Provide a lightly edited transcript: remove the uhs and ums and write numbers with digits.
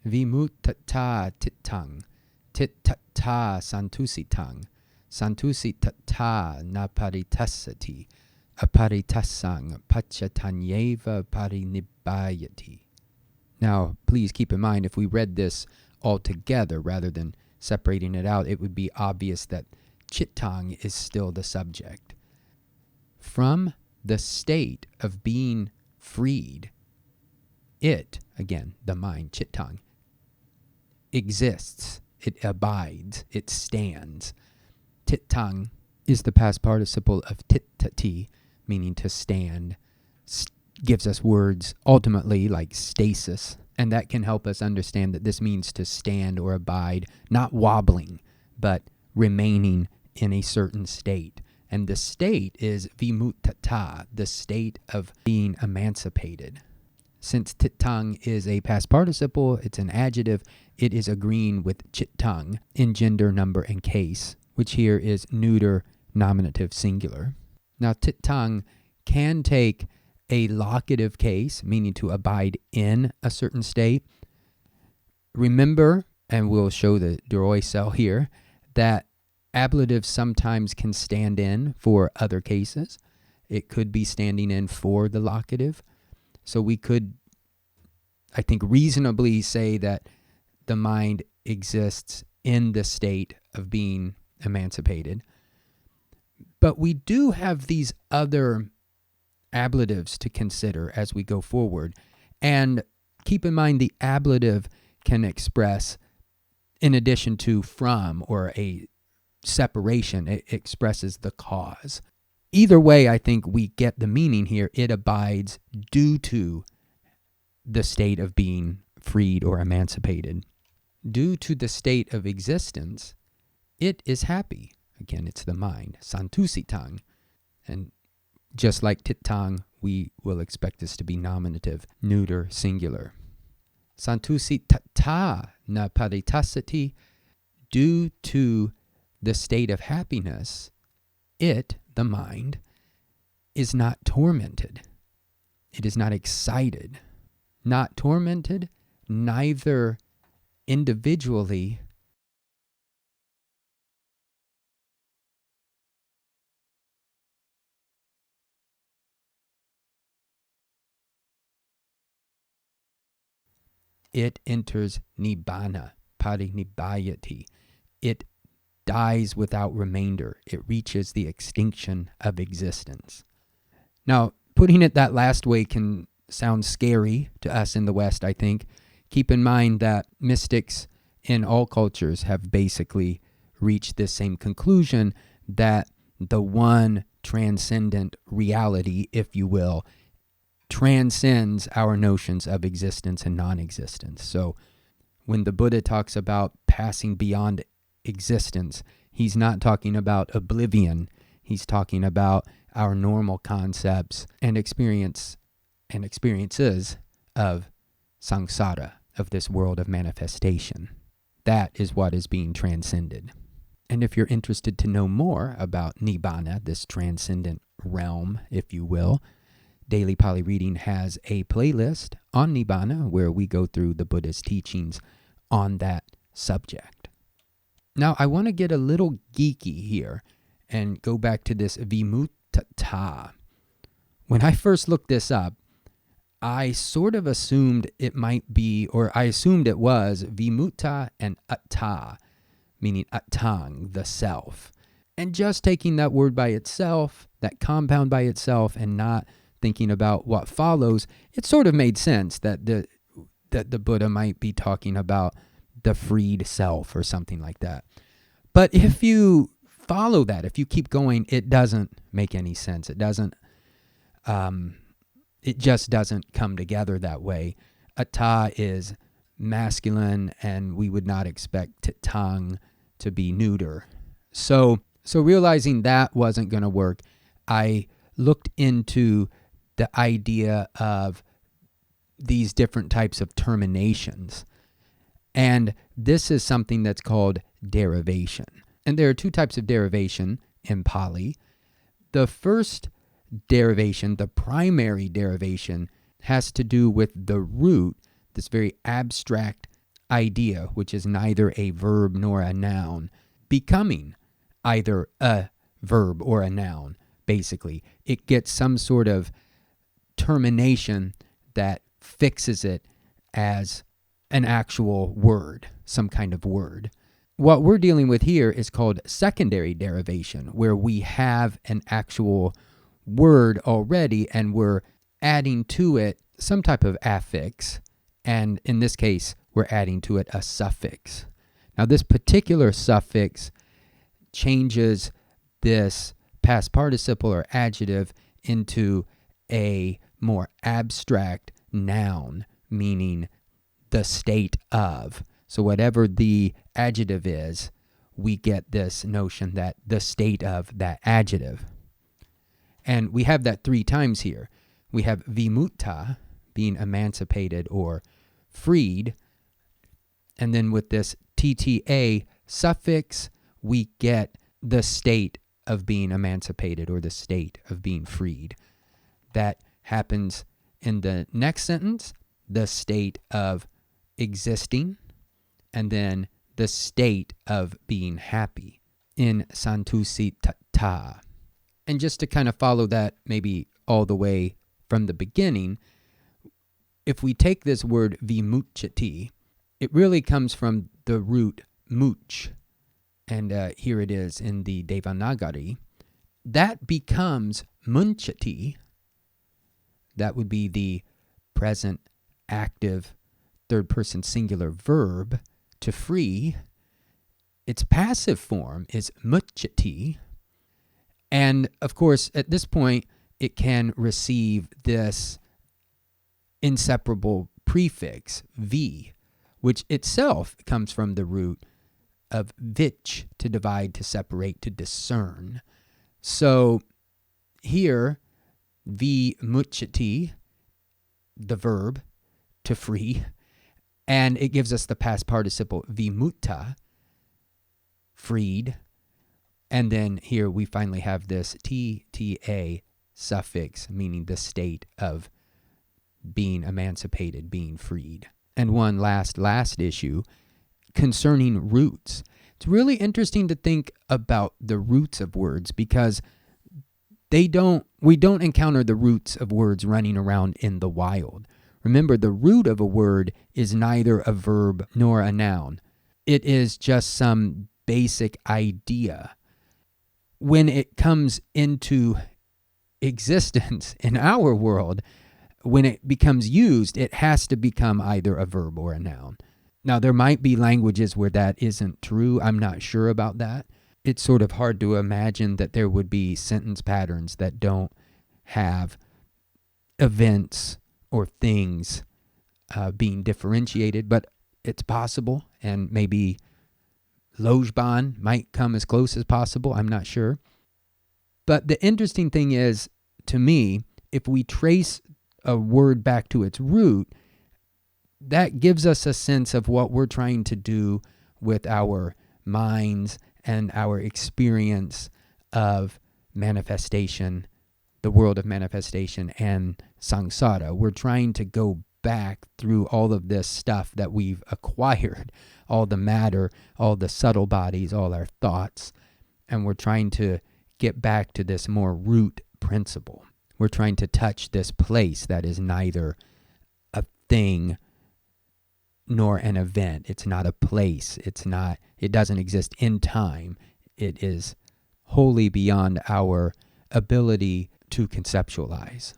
Vimuttata cittaṃ, cittata santusittaṃ, santusittata naparitassati, aparitassang pachatanyeva parinibbayati. Now, please keep in mind, if we read this all together rather than separating it out, it would be obvious that cittaṃ is still the subject. From the state of being freed, it, again, the mind, cittaṃ, exists, it abides, it stands. Cittaṃ is the past participle of tittati, meaning to stand. Gives us words ultimately like stasis, and that can help us understand that this means to stand or abide, not wobbling, but remaining in a certain state. And the state is vimuttata, the state of being emancipated. Since cittaṃ is a past participle, it's an adjective, it is agreeing with cittaṃ in gender, number, and case, which here is neuter, nominative, singular. Now, cittaṃ can take a locative case, meaning to abide in a certain state. Remember, and we'll show the derivation here, that ablatives sometimes can stand in for other cases. It could be standing in for the locative. So we could, I think, reasonably say that the mind exists in the state of being emancipated. But we do have these other ablatives to consider as we go forward. And keep in mind, the ablative can express, in addition to from or a separation, it expresses the cause. Either way, I think we get the meaning here. It abides due to the state of being freed or emancipated. Due to the state of existence, it is happy. Again, it's the mind, santusittaṃ. And just like cittaṃ, we will expect this to be nominative, neuter, singular. Santusittata naparitassati, due to the state of happiness, it, the mind, is not tormented. It is not excited. Not tormented, neither individually it enters nibbana, parinibbayati. It dies without remainder. It reaches the extinction of existence. Now, putting it that last way can sound scary to us in the West, I think. Keep in mind that mystics in all cultures have basically reached this same conclusion, that the one transcendent reality, if you will, transcends our notions of existence and non-existence. So when the Buddha talks about passing beyond existence, he's not talking about oblivion. He's talking about our normal concepts and experiences of samsara, of this world of manifestation. That is what is being transcended. And if you're interested to know more about nibbana, this transcendent realm, if you will, Daily Pali Reading has a playlist on nibbana where we go through the Buddha's teachings on that subject. Now, I want to get a little geeky here and go back to this vimuttata. When I first looked this up, I sort of assumed it might be, or I assumed it was vimutta and atta, meaning attang, the self. And just taking that word by itself, that compound by itself, and not thinking about what follows, it sort of made sense that the Buddha might be talking about the freed self or something like that. But if you follow that, if you keep going, it doesn't make any sense. It just doesn't come together that way. Atta is masculine, and we would not expect cittaṃ to be neuter. So realizing that wasn't going to work, I looked into the idea of these different types of terminations. And this is something that's called derivation. And there are two types of derivation in Pali. The first derivation, the primary derivation, has to do with the root, this very abstract idea, which is neither a verb nor a noun, becoming either a verb or a noun, basically. It gets some sort of termination that fixes it as an actual word, some kind of word. What we're dealing with here is called secondary derivation, where we have an actual word already and we're adding to it some type of affix, and in this case, we're adding to it a suffix. Now, this particular suffix changes this past participle or adjective into a more abstract noun, meaning the state of. So whatever the adjective is, we get this notion that the state of that adjective. And we have that 3 times here. We have vimutta, being emancipated or freed. And then with this tta suffix, we get the state of being emancipated or the state of being freed. That happens in the next sentence, the state of existing, and then the state of being happy in cittaṃ. And just to kind of follow that maybe all the way from the beginning, if we take this word vimuchyati, it really comes from the root much, and here it is in the Devanagari. That becomes munchyati. That would be the present active third person singular verb, to free. Its passive form is muchyati. And of course, at this point, it can receive this inseparable prefix, v, which itself comes from the root of vich, to divide, to separate, to discern. So here, vimuchyati, the verb, to free, and it gives us the past participle vimutta, freed, and then here we finally have this tta suffix, meaning the state of being emancipated, being freed. And one last issue concerning roots. It's really interesting to think about the roots of words, because we don't encounter the roots of words running around in the wild. Remember, the root of a word is neither a verb nor a noun. It is just some basic idea. When it comes into existence in our world, when it becomes used, it has to become either a verb or a noun. Now, there might be languages where that isn't true. I'm not sure about that. It's sort of hard to imagine that there would be sentence patterns that don't have events or things being differentiated, but it's possible, and maybe Lojban might come as close as possible. I'm not sure. But the interesting thing is, to me, if we trace a word back to its root, that gives us a sense of what we're trying to do with our minds and our experience of manifestation, the world of manifestation, and samsara. We're trying to go back through all of this stuff that we've acquired, all the matter, all the subtle bodies, all our thoughts, and we're trying to get back to this more root principle. We're trying to touch this place that is neither a thing nor an event. It's not a place. It doesn't exist in time. It is wholly beyond our ability to conceptualize.